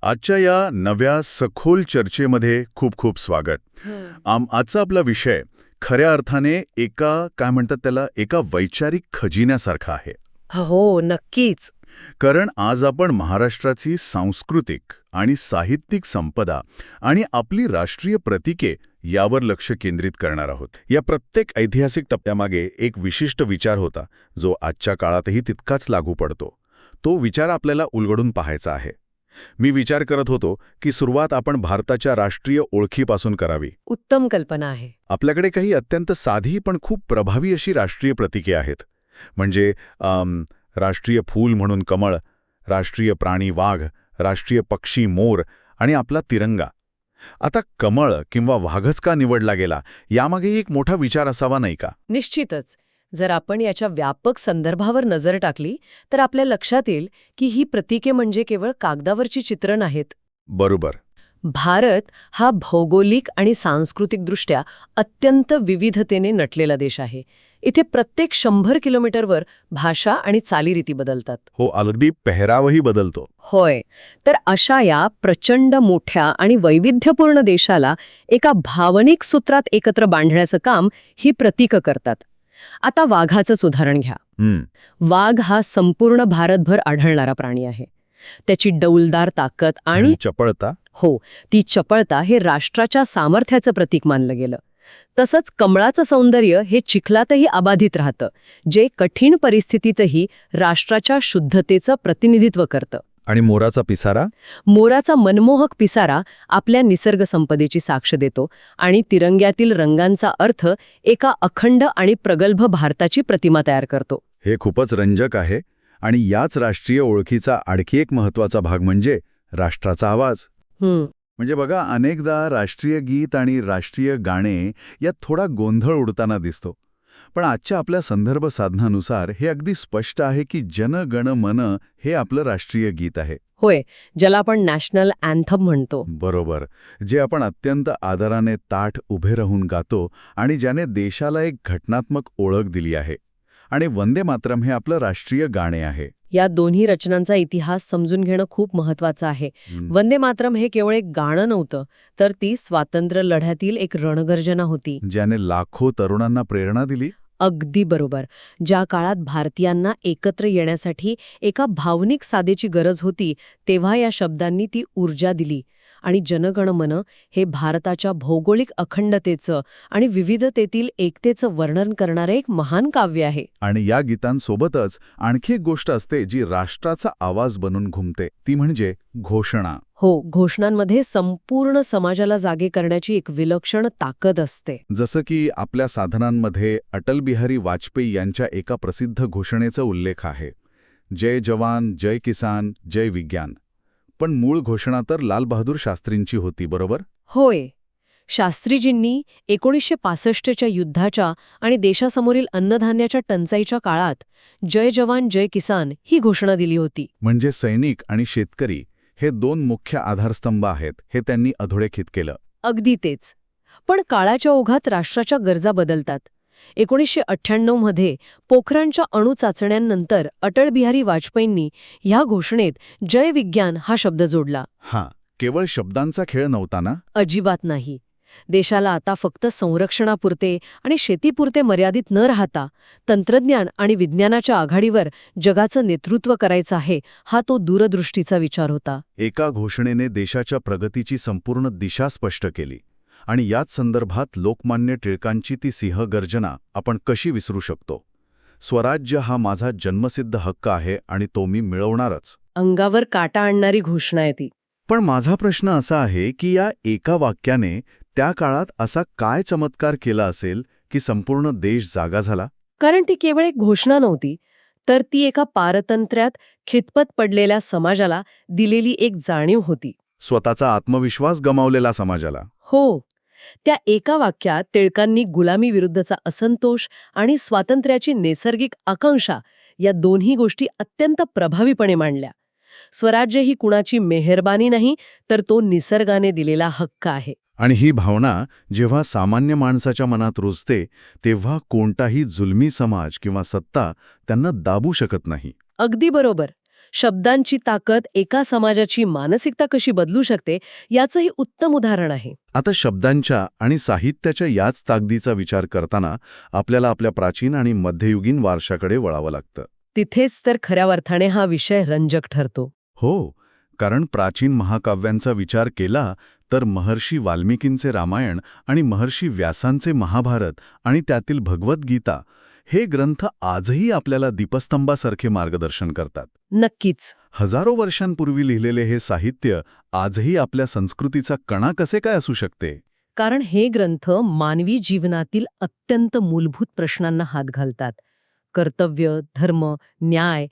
आजच्या या नव्या सखोल चर्चेमध्ये खूप खूप स्वागत. आजचा आपला विषय खऱ्या अर्थाने काय म्हणतात त्याला, एका वैचारिक खजिन्यासारखा आहे. हो, नक्कीच. कारण आज आपण महाराष्ट्राची सांस्कृतिक आणि साहित्यिक संपदा आणि आपली राष्ट्रीय प्रतीके यावर लक्ष केंद्रित करणार आहोत. या प्रत्येक ऐतिहासिक टप्प्यामागे एक विशिष्ट विचार होता, जो आजच्या काळातही तितकाच लागू पडतो. तो विचार आपल्याला उलगडून पाहायचा आहे. मी विचार करत होतो की सुरुवात आपण भारताच्या राष्ट्रीय ओळखीपासून करावी. उत्तम कल्पना आहे. आपल्याकडे काही अत्यंत साधी पण खूप प्रभावी अशी राष्ट्रीय प्रतीके आहेत. म्हणजे राष्ट्रीय फूल म्हणून कमळ, राष्ट्रीय प्राणी वाघ, राष्ट्रीय पक्षी मोर आणि आपला तिरंगा. आता कमळ किंवा वाघच का निवडला गेला, यामागे एक मोठा विचार असावा नाही का? निश्चितच. जर आपण याच्या व्यापक संदर्भावर नजर टाकली तर आपल्या लक्षात येईल की ही प्रतीके म्हणजे केवळ कागदावरची चित्र नाहीत. बरोबर. भारत हा भौगोलिक आणि सांस्कृतिकदृष्ट्या अत्यंत विविधतेने नटलेला देश आहे. इथे प्रत्येक 100 किलोमीटरवर भाषा आणि चालीरीती बदलतात. हो, अगदी पेहरावही बदलतो. होय. तर अशा या प्रचंड मोठ्या आणि वैविध्यपूर्ण देशाला एका भावनिक सूत्रात एकत्र बांधण्याचं काम ही प्रतीकं करतात. आता वाघाचंच उदाहरण घ्या. वाघ हा संपूर्ण भारतभर आढळणारा प्राणी आहे. त्याची डौलदार ताकद आणि चपळता. हो, ती चपळता हे राष्ट्राच्या सामर्थ्याचं प्रतीक मानलं गेलं. तसंच कमळाचं सौंदर्य हे चिखलातही अबाधित राहतं, जे कठीण परिस्थितीतही राष्ट्राच्या शुद्धतेचं प्रतिनिधित्व करतं. आणि मोराचा पिसारा? मोराचा मनमोहक पिसारा आपल्या निसर्ग संपदेची साक्ष देतो आणि तिरंग्यातील रंगांचा अर्थ एका अखंड आणि प्रगल्भ भारताची प्रतिमा तयार करतो. हे खूपच रंजक आहे. आणि याच राष्ट्रीय ओळखीचा आणखी एक महत्वाचा भाग म्हणजे राष्ट्राचा आवाज. म्हणजे बघा, अनेकदा राष्ट्रीय गीत आणि राष्ट्रीय गाणे यात थोडा गोंधळ उडताना दिसतो. पण आजच्या आपल्या संदर्भ साधनानुसार हे अगदी स्पष्ट आहे की जन गण मन हे आपलं राष्ट्रीय गीत आहे. होय, ज्याला आपण नॅशनल अँथम म्हणतो. बरोबर. जे आपण अत्यंत आदराने ताठ उभे राहून गातो आणि ज्याने देशाला एक घटनात्मक ओळख दिली आहे. आणि वंदे मातरम हे आपलं राष्ट्रीय गाणे आहे. या दोन्ही रचनांचा इतिहास समजून घेणं खूप महत्वाचं आहे. वंदे मातरम हे केवळ एक गाणं नव्हतं, तर ती स्वातंत्र्य लढ्यातील एक रणगर्जना होती, ज्याने लाखो तरुणांना प्रेरणा दिली. अगदी बरोबर. ज्या काळात भारतीयांना एकत्र येण्यासाठी एका भावनिक साधेची गरज होती, तेव्हा या शब्दांनी ती ऊर्जा दिली. आणि जनगण मन हे भारताच्या भौगोलिक अखंडतेचं आणि विविधतेतील एकतेचं वर्णन करणारं एक महान काव्य आहे. आणि या गीतांसोबतच आणखी एक गोष्ट असते जी राष्ट्राचा आवाज बनून घुमते, ती म्हणजे घोषणा. हो, घोषणांमध्ये संपूर्ण समाजाला जागे करण्याची एक विलक्षण ताकद असते. जसं की आपल्या साधनांमध्ये अटल बिहारी वाजपेयी यांच्या एका प्रसिद्ध घोषणेचा उल्लेख आहे, जय जवान, जय किसान, जय विज्ञान. पण मूळ घोषणा तर लाल बहादूर शास्त्रींची होती, बरोबर? होय. शास्त्रीजींनी 1965च्या युद्धाच्या आणि देशासमोरील अन्नधान्याच्या टंचाईच्या काळात जय जवान जय किसान ही घोषणा दिली होती. म्हणजे सैनिक आणि शेतकरी हे दोन मुख्य आधारस्तंभ आहेत, हे त्यांनी अधोरेखित केलं. अगदी तेच. पण काळाच्या ओघात राष्ट्राच्या गरजा बदलतात. 1998मध्ये पोखरणच्या अणुचाचण्यांनंतर अटल बिहारी वाजपेयींनी ह्या घोषणेत जय विज्ञान हा शब्द जोडला. हां, केवळ शब्दांचा खेळ नव्हता ना? अजिबात नाही. देशाला आता फक्त संरक्षणापुरते आणि शेतीपुरते मर्यादित न राहता तंत्रज्ञान आणि विज्ञानाच्या आघाडीवर जगाचं नेतृत्व करायचं आहे, हा तो दूरदृष्टीचा विचार होता. एका घोषणेने देशाच्या प्रगतीची संपूर्ण दिशा स्पष्ट केली. आणि याच संदर्भात लोकमान्य टिळकांची ती सिंहगर्जना आपण कशी विसरू शकतो? स्वराज्य हा माझा जन्मसिद्ध हक्क आहे आणि तो मी मिळवणारच. अंगावर काटा आणणारी घोषणा आहे ती. पण माझा प्रश्न असा आहे की या एका वाक्याने त्या काळात असा काय चमत्कार केला असेल की संपूर्ण देश जागा झाला? कारण ती केवळ एक घोषणा नव्हती, तर ती एका पारतंत्र्यात खितपत पडलेल्या समाजाला दिलेली एक जाणीव होती. स्वतःचा आत्मविश्वास गमावलेला समाजाला. हो. त्या एका वाक्यात टिळकांनी गुलामीविरुद्धचा असंतोष आणि स्वातंत्र्याची नैसर्गिक आकांक्षा या दोन्ही गोष्टी अत्यंत प्रभावीपणे मांडल्या. स्वराज्य ही कुणाची मेहरबानी नाही, तर तो निसर्गाने दिलेला हक्क आहे. आणि ही भावना जेव्हा सामान्य माणसाच्या मनात रुजते, तेव्हा कोणताही जुलमी समाज किंवा सत्ता त्यांना दाबू शकत नाही. अगदी बरोबर. शब्दांची ताकद एका समाजाची मानसिकता कशी बदलू शकते याचंही उत्तम उदाहरण आहे. आता शब्दांच्या आणि साहित्याच्या याच ताकदीचा विचार करताना आपल्याला आपल्या प्राचीन आणि मध्ययुगीन वारशाकडे वळावं लागतं. तिथेच तर खऱ्या अर्थाने हा विषय रंजक ठरतो. हो, कारण प्राचीन महाकाव्यांचा विचार केला तर महर्षी वाल्मिकींचे रामायण आणि महर्षी व्यासांचे महाभारत आणि त्यातील भगवद्गीता हे ग्रंथ आजही आपल्याला दीपस्तंभासारखे मार्गदर्शन करतात. नक्कीच. हजारो वर्षांपूर्वी लिहिलेले हे साहित्य आजही आपल्या संस्कृतीचा कणा कसे काय असू शकते? कारण हे ग्रंथ मानवी जीवनातील अत्यंत मूलभूत प्रश्नांना हात घालतात. कर्तव्य, धर्म, न्याय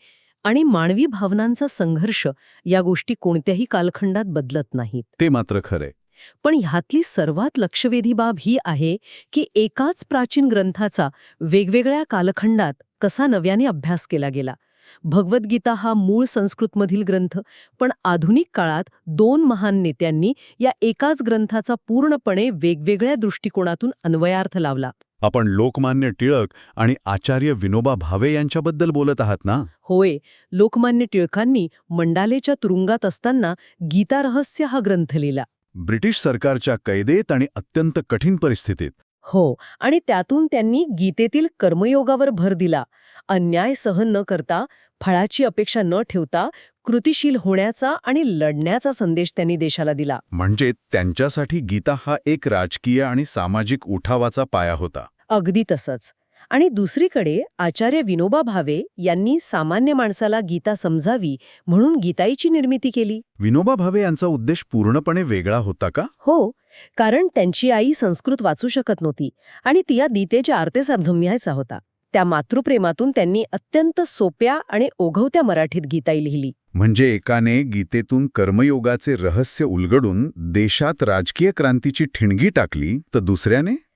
आणि मानवी भावनांचा संघर्ष या गोष्टी कोणत्याही कालखंडात बदलत नाहीत. ते मात्र खरे. पण ह्यातली सर्वात लक्षवेधी बाब ही आहे की एकाच प्राचीन ग्रंथाचा वेगवेगळ्या कालखंडात कसा नव्याने अभ्यास केला गेला. भगवद्गीता हा मूळ संस्कृतमधील ग्रंथ, पण आधुनिक काळात 2 महान नेत्यांनी या एकाच ग्रंथाचा पूर्णपणे वेगवेगळ्या दृष्टिकोनातून अन्वयार्थ लावला. आपण लोकमान्य टिळक आणि आचार्य विनोबा भावे यांच्याबद्दल बोलत आहात ना? होय, लोकमान्य टिळकांनी मंडालेच्या तुरुंगात असताना गीता रहस्य हा ग्रंथ लिहिला. ब्रिटिश सरकारच्या कैदेत आणि अत्यंत कठीण परिस्थितीत. हो, आणि त्यातून त्यांनी गीतेतील कर्मयोगावर भर दिला. अन्याय सहन न करता, फळाची अपेक्षा न ठेवता, कृतिशील होण्याचा आणि लढण्याचा संदेश त्यांनी देशाला दिला. म्हणजे त्यांच्यासाठी गीता हा एक राजकीय आणि सामाजिक उठावाचा पाया होता. अगदी तसंच. आणि दुसरीकडे आचार्य विनोबा भावे यांनी सामान्य माणसाला गीता समजावी म्हणून गीताईची निर्मिती केली. विनोबा भावे यांचा उद्देश पूर्णपणे वेगळा होता का? हो, कारण त्यांची आई संस्कृत वाचू शकत नव्हती आणि ती या गीतेच्या अर्थाचा लिहायचा होता. त्या मातृप्रेमातून त्यांनी अत्यंत सोप्या आणि ओघवत्या मराठीत गीताई लिहिली. म्हणजे एकाने गीतेतून कर्मयोगाचे रहस्य उलगडून देशात राजकीय क्रांतीची ठिणगी टाकली, तर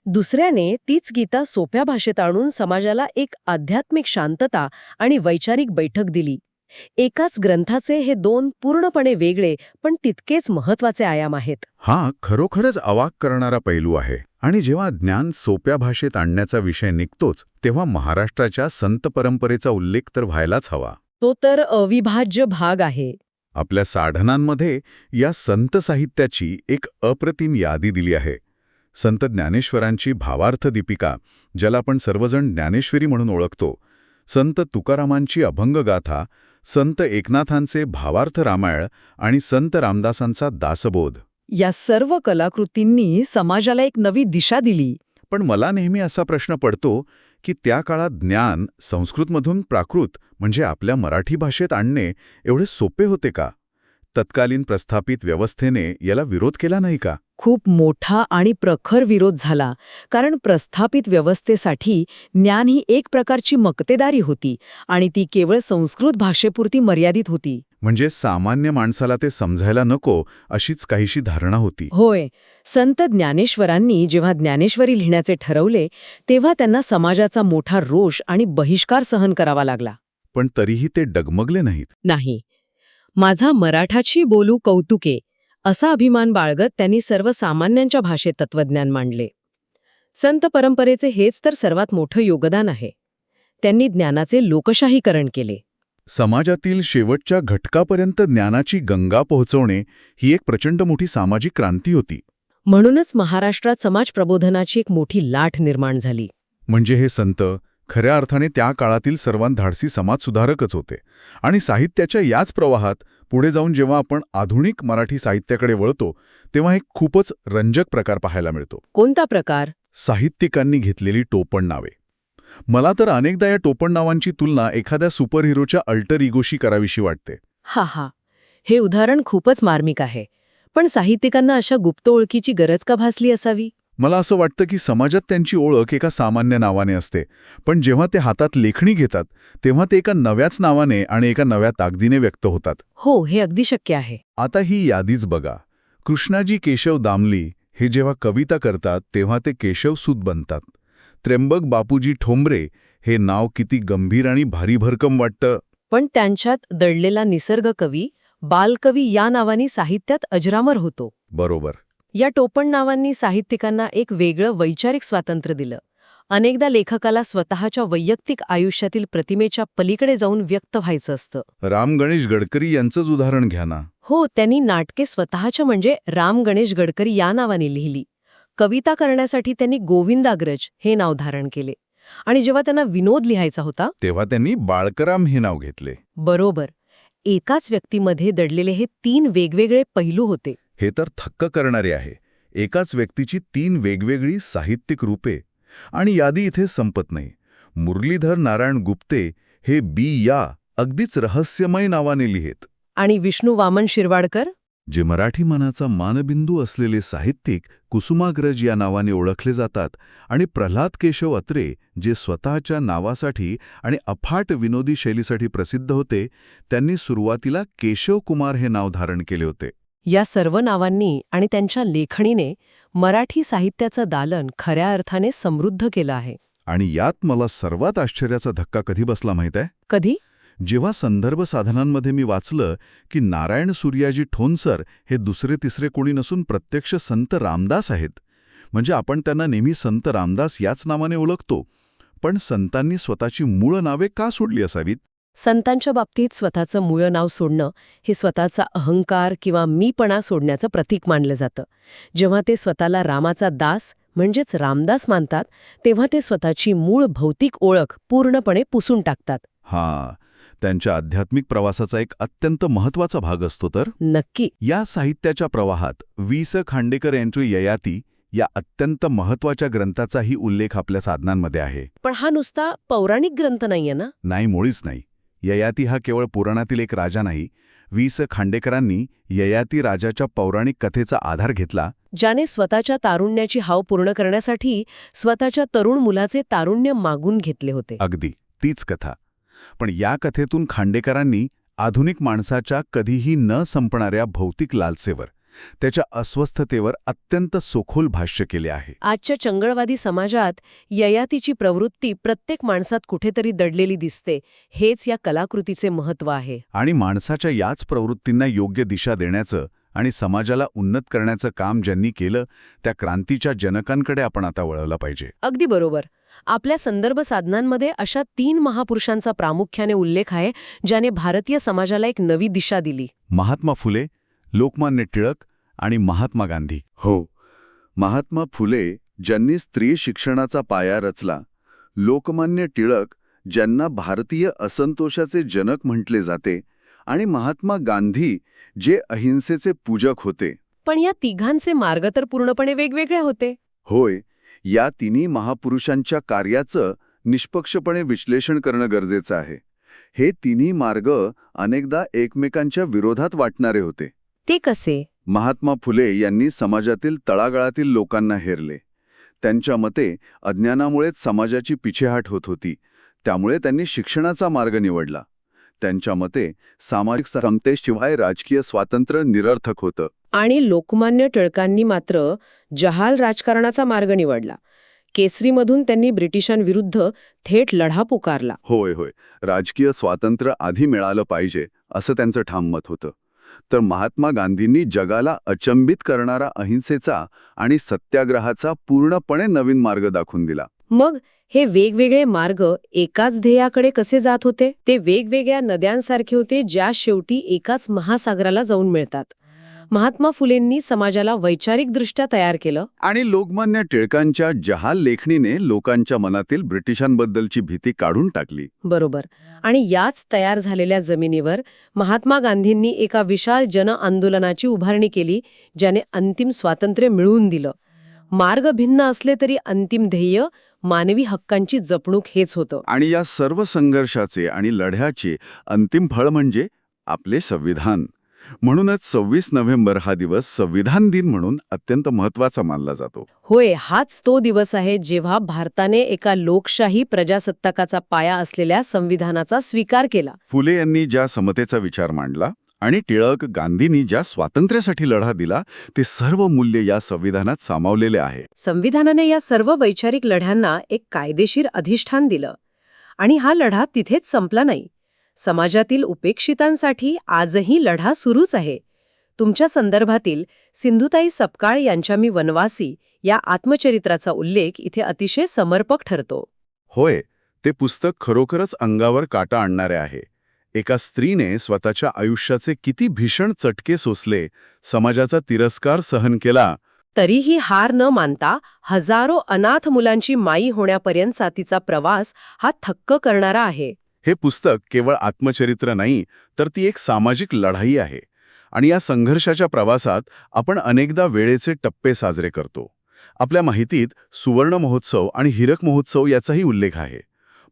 दुसऱ्याने तीच गीता सोप्या भाषेत आणून समाजाला एक आध्यात्मिक शांतता आणि वैचारिक बैठक दिली. एकाच ग्रंथाचे हे 2 पूर्णपणे वेगळे पण तितकेच महत्वाचे आयाम आहेत. हा खरोखरच अवाक करणारा पैलू आहे. आणि जेव्हा ज्ञान सोप्या भाषेत आणण्याचा विषय निघतोच, तेव्हा महाराष्ट्राच्या संत परंपरेचा उल्लेख तर व्हायलाच हवा. तो तर अविभाज्य भाग आहे. आपल्या साधनांमध्ये या संत साहित्याची एक अप्रतिम यादी दिली आहे. संत ज्ञानेश्वरांची भावार्थ दीपिका, ज्याला आपण सर्वजण ज्ञानेश्वरी म्हणून ओळखतो, संत तुकारामांची अभंगगाथा, संत एकनाथांचे भावार्थ रामायण आणि संत रामदासांचा दासबोध. या सर्व कलाकृतींनी समाजाला एक नवी दिशा दिली. पण मला नेहमी असा प्रश्न पडतो की त्या काळात ज्ञान संस्कृतमधून प्राकृत म्हणजे आपल्या मराठी भाषेत आणणे एवढे सोपे होते का? तत्कालीन प्रस्थापित व्यवस्थेने याला विरोध केला नाही का? खूप मोठा आणि प्रखर विरोध झाला. कारण प्रस्थापित व्यवस्थेसाठी ज्ञान ही एक प्रकारची मक्तेदारी होती आणि ती केवळ संस्कृत भाषेपुरती मर्यादित होती. म्हणजे सामान्य माणसाला ते समजायला नको अशीच काहीशी धारणा होती. होय, संत ज्ञानेश्वरांनी जेव्हा ज्ञानेश्वरी लिहिण्याचे ठरवले तेव्हा त्यांना समाजाचा मोठा रोष आणि बहिष्कार सहन करावा लागला. पण तरीही ते डगमगले नाहीत. नाही. माझा मराठाची बोलू कौतुके असा अभिमान बाळगत त्यांनी सर्वसामान्यांच्या भाषेत तत्वज्ञान मांडले. संत परंपरेचे हेच तर सर्वात मोठं योगदान आहे. त्यांनी ज्ञानाचे लोकशाहीकरण केले. समाजातील शेवटच्या घटकापर्यंत ज्ञानाची गंगा पोहोचवणे ही एक प्रचंड मोठी सामाजिक क्रांती होती. म्हणूनच महाराष्ट्रात समाज प्रबोधनाची एक मोठी लाट निर्माण झाली. म्हणजे हे संत खऱ्या अर्थाने त्या काळातील सर्वात धाडसी समाजसुधारकच होते. आणि साहित्याच्या याच प्रवाहात पुढे जाऊन जेव्हा आपण आधुनिक मराठी साहित्याकडे वळतो तेव्हा एक खूपच रंजक प्रकार पाहायला मिळतो. कोणता प्रकार? साहित्यिकांनी घेतलेली टोपण नावे. मला तर अनेकदा या टोपण नावांची तुलना एखाद्या सुपरहिरोच्या अल्टर इगोशी करावीशी वाटते. हा, हे उदाहरण खूपच मार्मिक आहे. पण साहित्यिकांना अशा गुप्त ओळखीची गरज का भासली असावी? मला असं वाटतं की समाजात त्यांची ओळख एका सामान्य नावाने असते, पण जेव्हा ते हातात लेखणी घेतात तेव्हा ते एका नव्याच नावाने आणि एका नव्या ताकदीने व्यक्त होतात. हो, हे अगदी शक्य आहे. आता ही यादीच बघा. कृष्णाजी केशव दामली हे जेव्हा कविता करतात तेव्हा ते केशवसूत बनतात. त्र्यंबक बापूजी ठोंबरे हे नाव किती गंभीर आणि भारी भरकम वाटतं. पण त्यांच्यात दडलेला निसर्ग कवी, बालकवी या नावानी साहित्यात अजरामर होतो. बरोबर. या टोपण नावांनी साहित्यिकांना एक वेगळं वैचारिक स्वातंत्र्य दिलं. अनेकदा लेखकाला स्वतःच्या वैयक्तिक आयुष्यातील प्रतिमेच्या पलीकडे जाऊन व्यक्त व्हायचं असतं. राम गणेश गडकरी यांचंच उदाहरण घ्या ना. हो, त्यांनी नाटके स्वतःच्या म्हणजे राम गणेश गडकरी या नावाने लिहिली. कविता करण्यासाठी त्यांनी गोविंदाग्रज हे नाव धारण केले. आणि जेव्हा त्यांना विनोद लिहायचा होता, तेव्हा त्यांनी बाळकराम हे नाव घेतले. बरोबर, एकाच व्यक्तीमध्ये दडलेले हे 3 वेगवेगळे पैलू होते. हे तर थक्क करणारे आहे. एकाच व्यक्तीची 3 वेगवेगळी साहित्यिक रूपे. आणि यादी इथे संपत नाही. मुरलीधर नारायण गुप्ते हे या अगदीच रहस्यमय नावाने लिहित. आणि विष्णू वामन शिरवाडकर, जे मराठी मनाचा मानबिंदू असलेले साहित्यिक कुसुमाग्रज या नावाने ओळखले जातात. आणि प्रल्हाद केशव अत्रे, जे स्वतःच्या नावासाठी आणि अफाट विनोदी शैलीसाठी प्रसिद्ध होते, त्यांनी सुरुवातीला केशव कुमार हे नाव धारण केले होते. या सर्व नावांनी आणि त्यांच्या लेखणीने मराठी साहित्याचं दालन खऱ्या अर्थाने समृद्ध केलं आहे. आणि यात मला सर्वात आश्चर्याचा धक्का कधी बसला माहीत आहे? कधी? जेव्हा संदर्भ साधनांमध्ये मी वाचलं की नारायण सूर्याजी ठोनसर हे दुसरे तिसरे कोणी नसून प्रत्यक्ष संत रामदास आहेत. म्हणजे आपण त्यांना नेहमी संत रामदास याच नावाने ओळखतो. पण संतांनी स्वतःची मूळ नावे का सोडली असावीत? संतांच्या बाबतीत स्वतःचं मूळ नाव सोडणं हे स्वतःचा अहंकार किंवा मीपणा सोडण्याचं प्रतीक मानलं जातं. जेव्हा ते स्वतःला रामाचा दास म्हणजेच रामदास मानतात, तेव्हा ते स्वतःची मूळ भौतिक ओळख पूर्णपणे पुसून टाकतात. हां, त्यांच्या आध्यात्मिक प्रवासाचा एक अत्यंत महत्त्वाचा भाग असतो. तर नक्की. या साहित्याच्या प्रवाहात वी.स. खांडेकर यांची ययाती या अत्यंत महत्त्वाच्या ग्रंथाचाही उल्लेख आपल्या साधनांमध्ये आहे. पण हा नुसता पौराणिक ग्रंथ नाहीये ना? नाही, मुळीच नाही. ययाती हा केवळ पुराणातील एक राजा नाही. वी.स. खांडेकरांनी ययाती राजाच्या पौराणिक कथेचा आधार घेतला, ज्याने स्वतःच्या तारुण्याची हाव पूर्ण करण्यासाठी स्वतःच्या तरुण मुलाचे तारुण्य मागून घेतले होते. अगदी तीच कथा. पण या कथेतून खांडेकरांनी आधुनिक माणसाच्या कधीही न संपणाऱ्या भौतिक लालसेवर, त्याच्या अस्वस्थतेवर अत्यंत सखोल भाष्य केले आहे. आजच्या चंगळवादी समाजात ययातीची प्रवृत्ती प्रत्येक माणसात कुठेतरी दडलेली दिसते. हेच या कलाकृतीचे महत्त्व आहे. आणि माणसाच्या याच प्रवृत्तींना योग्य दिशा देण्याचं आणि समाजाला उन्नत करण्याचं काम ज्यांनी केलं, त्या क्रांतीच्या जनकांकडे आपण आता वळवलं पाहिजे. अगदी बरोबर. आपल्या संदर्भ साधनांमध्ये अशा 3 महापुरुषांचा प्रामुख्याने उल्लेख आहे, ज्याने भारतीय समाजाला एक नवी दिशा दिली. महात्मा फुले, लोकमान्य टिळक आणि महात्मा गांधी. हो, महात्मा फुले ज्यांनी स्त्री शिक्षणाचा पाया रचला, लोकमान्य टिळक ज्यांना भारतीय असंतोषाचे जनक म्हटले जाते, आणि महात्मा गांधी जे अहिंसेचे पूजक होते. पण या तिघांचे मार्ग तर पूर्णपणे वेगवेगळे होते. होय, या तिन्ही महापुरुषांच्या कार्याचं निष्पक्षपणे विश्लेषण करणं गरजेचं आहे. हे तिन्ही मार्ग अनेकदा एकमेकांच्या विरोधात वाटणारे होते. ते कसे? महात्मा फुले यांनी समाजातील तळागाळातील लोकांना हेरले. त्यांच्या मते अज्ञानामुळेच समाजाची पिछेहाट होत होती. त्यामुळे त्यांनी शिक्षणाचा मार्ग निवडला. त्यांच्या मते सामाजिक समतेशिवाय राजकीय स्वातंत्र्य निरर्थक होतं. आणि लोकमान्य टिळकांनी मात्र जहाल राजकारणाचा मार्ग निवडला. केसरीमधून त्यांनी ब्रिटिशांविरुद्ध थेट लढा पुकारला. होय, राजकीय स्वातंत्र्य आधी मिळालं पाहिजे असं त्यांचं ठाम मत होतं. तर महात्मा गांधींनी जगाला अचंबित करणारा अहिंसेचा आणि सत्याग्रहाचा पूर्णपणे नवीन मार्ग दाखवून दिला. मग हे वेगवेगळे मार्ग एकाच ध्येयाकडे कसे जात होते? ते वेगवेगळ्या नद्यांसारखे होते, ज्या शेवटी एकाच महासागराला जाऊन मिळतात. महात्मा फुलेंनी समाजाला वैचारिकदृष्ट्या तयार केलं, आणि लोकमान्य टिळकांच्या जहाल लेखणीने लोकांच्या मनातील ब्रिटिशांबद्दलची भीती काढून टाकली. बरोबर. आणि याच तयार झालेल्या जमिनीवर महात्मा गांधींनी एका विशाल जन आंदोलनाची उभारणी केली, ज्याने अंतिम स्वातंत्र्य मिळवून दिलं. मार्ग भिन्न असले तरी अंतिम ध्येय मानवी हक्कांची जपणूक हेच होतं. आणि या सर्व संघर्षाचे आणि लढ्याचे अंतिम फळ म्हणजे आपले संविधान. म्हणूनच 26 नोव्हेंबर हा दिवस संविधान दिन म्हणून अत्यंत महत्त्वाचा मानला जातो. होय, हाच तो दिवस आहे जेव्हा भारताने एका लोकशाही प्रजासत्ताकाचा पाया असलेल्या संविधानाचा स्वीकार केला. फुले यांनी ज्या समतेचा विचार मांडला आणि टिळक गांधींनी ज्या स्वातंत्र्यासाठी लढा दिला, ते सर्व मूल्य या संविधानात सामावलेले आहे. संविधानाने या सर्व वैचारिक लढ्यांना एक कायदेशीर अधिष्ठान दिलं. आणि हा लढा तिथेच संपला नाही. समाजातील उपेक्षितांसाठी आजही लढा सुरूच आहे. तुमच्या संदर्भातील सिंधुताई सपकाळ यांच्या मी वनवासी या आत्मचरित्राचा उल्लेख इथे अतिशय समर्पक ठरतो. होय, ते पुस्तक खरोखरच अंगावर काटा आणणारे आहे. एका स्त्रीने स्वतःच्या आयुष्याचे किती भीषण चटके सोसले, समाजाचा तिरस्कार सहन केला. तरीही हार न मानता हजारो अनाथ मुलांची माई होण्यापर्यंतचा तिचा प्रवास हा थक्क करणारा आहे. हे पुस्तक केवळ आत्मचरित्र नाही, तर ती एक सामाजिक लढाई आहे. आणि या संघर्षाच्या प्रवासात आपण अनेकदा वेळेचे टप्पे साजरे करतो. आपल्या माहितीत सुवर्ण महोत्सव आणि हीरक महोत्सव याचाही उल्लेख आहे.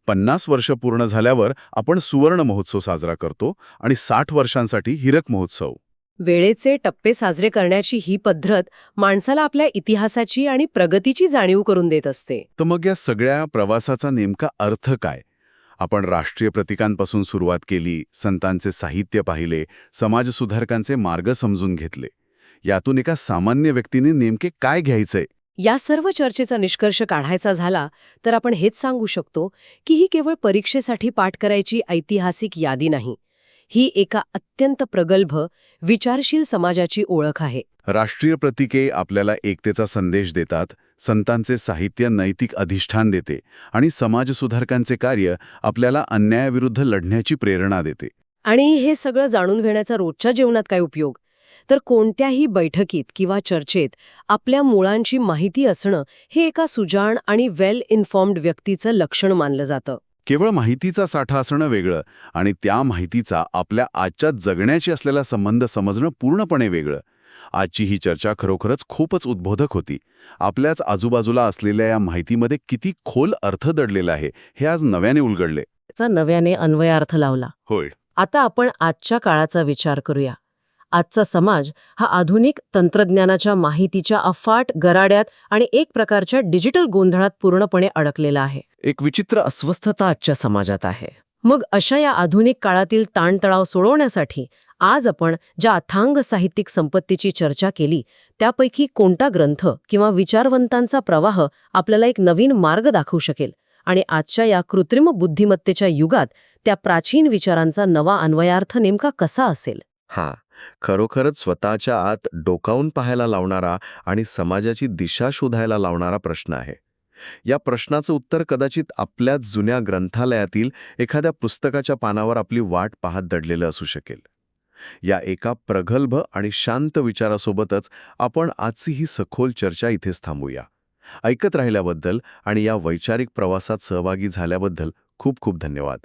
50 वर्ष पूर्ण झाल्यावर आपण सुवर्ण महोत्सव साजरा करतो आणि 60 वर्षांसाठी हीरक महोत्सव. वेळेचे टप्पे साजरे करण्याची ही पद्धत माणसाला आपल्या इतिहासाची आणि प्रगतीची जाणीव करून देत असते. तर मग या सगळ्या प्रवासाचा नेमका अर्थ काय? आपण राष्ट्रीय प्रतीकांपासून सुरुवात केली, संतांचे साहित्य पाहिले, समाजसुधारकांचे मार्ग समजून घेतले. यातून एका सामान्य व्यक्तीने नेमके काय घ्यायचंय? या सर्व चर्चेचा निष्कर्ष काढायचा झाला तर आपण हेच सांगू शकतो की ही केवळ परीक्षेसाठी पाठ करायची ऐतिहासिक यादी नाही. ही एका अत्यंत प्रगल्भ, विचारशील समाजाची ओळख आहे. राष्ट्रीय प्रतीके आपल्याला एकतेचा संदेश देतात, संतांचे साहित्य नैतिक अधिष्ठान देते आणि समाजसुधारकांचे कार्य आपल्याला अन्यायाविरुद्ध लढण्याची प्रेरणा देते. आणि हे सगळं जाणून घेण्याचा रोजच्या जीवनात काय उपयोग? तर कोणत्याही बैठकीत किंवा चर्चेत आपल्या मुळांची माहिती असणं हे एका सुजाण आणि वेल इन्फॉर्म्ड व्यक्तीचं लक्षण मानलं जातं. केवळ माहितीचा साठा असणं वेगळं आणि त्या माहितीचा आपल्या आजच्या जगण्याशी असलेला संबंध समजणं पूर्णपणे वेगळं. आजची ही चर्चा खरोखरच खूपच उद्बोधक होती. आपल्याच आजूबाजूला असलेल्या या माहितीमध्ये किती खोल अर्थ दडलेला आहे हे आज नव्याने उलगडले. त्याचा नव्याने अन्वयार्थ लावला. होय. आता आपण आजच्या काळाचा विचार करूया. आजचा समाज हा आधुनिक तंत्रज्ञानाच्या माहितीच्या अफाट गराड्यात आणि एक प्रकारच्या डिजिटल गोंधळात पूर्णपणे अडकलेला आहे. एक विचित्र अस्वस्थता आजच्या समाजात आहे. मग अशा या आधुनिक काळातील ताणतणाव सोडवण्यासाठी आज आपण ज्या अथांग साहित्यिक संपत्तीची चर्चा केली त्यापैकी कोणता ग्रंथ किंवा विचारवंतांचा प्रवाह आपल्याला एक नवीन मार्ग दाखवू शकेल आणि आजच्या या कृत्रिम बुद्धिमत्तेच्या युगात त्या प्राचीन विचारांचा नवा अन्वयार्थ नेमका कसा असेल? खरोखरच स्वतःच्या आत डोकावून पाहायला लावणारा आणि समाजाची दिशा शोधायला लावणारा प्रश्न आहे. या प्रश्नाचं उत्तर कदाचित आपल्याच जुन्या ग्रंथालयातील एखाद्या पुस्तकाच्या पानावर आपली वाट पाहत दडलेलं असू शकेल. या एका प्रगल्भ आणि शांत विचारासोबतच आपण आजची ही सखोल चर्चा इथेच थांबूया. ऐकत राहिल्याबद्दल आणि या वैचारिक प्रवासात सहभागी झाल्याबद्दल खूप खूप धन्यवाद.